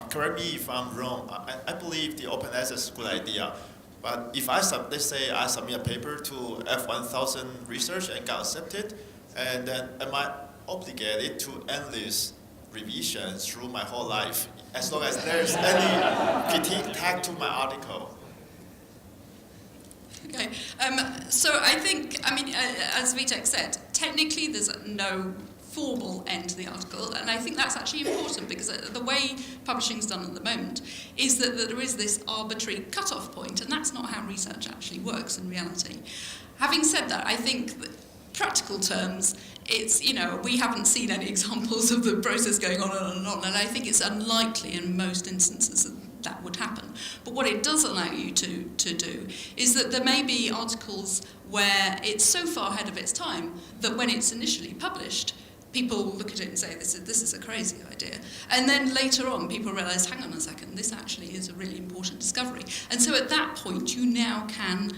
Correct me if I'm wrong. I believe the open access is a good idea. But if let's say I submit a paper to F1000 research and got accepted, and then am I obligated to endless revisions through my whole life as long as there's any critique tagged to my article? Okay, so I think, as Vitek said, technically there's no formal end to the article, and I think that's actually important because the way publishing's done at the moment is that there is this arbitrary cut-off point, and that's not how research actually works in reality. Having said that, I think that practical terms, it's, we haven't seen any examples of the process going on and on, and I think it's unlikely in most instances that would happen. But what it does allow you to do is that there may be articles where it's so far ahead of its time that when it's initially published, people look at it and say, this is a crazy idea. And then later on, people realise, hang on a second, this actually is a really important discovery. And so at that point, you now can,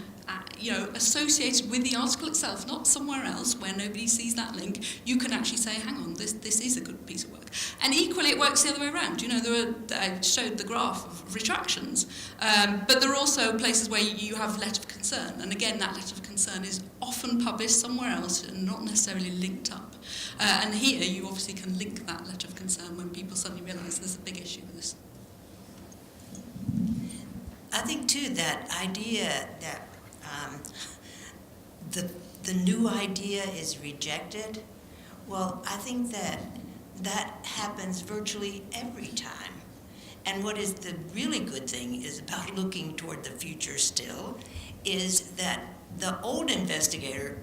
associated with the article itself, not somewhere else where nobody sees that link, you can actually say, hang on, this is a good piece of work. And equally, it works the other way around. I showed the graph of retractions, but there are also places where you have letter of concern. And again, that letter of concern is often published somewhere else and not necessarily linked up. And here, you obviously can link that letter of concern when people suddenly realise there's a big issue with this. I think, too, that idea that the new idea is rejected, well, I think that happens virtually every time. And what is the really good thing is about looking toward the future still is that the old investigator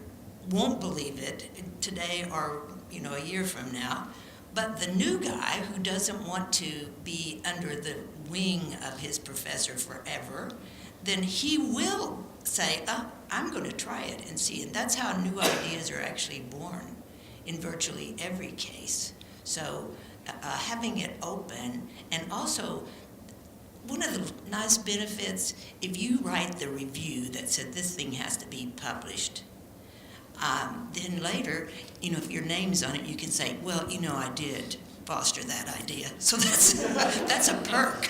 won't believe it today or a year from now, but the new guy who doesn't want to be under the wing of his professor forever, then he will say, I'm going to try it and see. And that's how new ideas are actually born in virtually every case. So having it open, and also one of the nice benefits, if you write the review that said this thing has to be published, then later, if your name's on it, you can say, well, I did foster that idea. So that's a perk.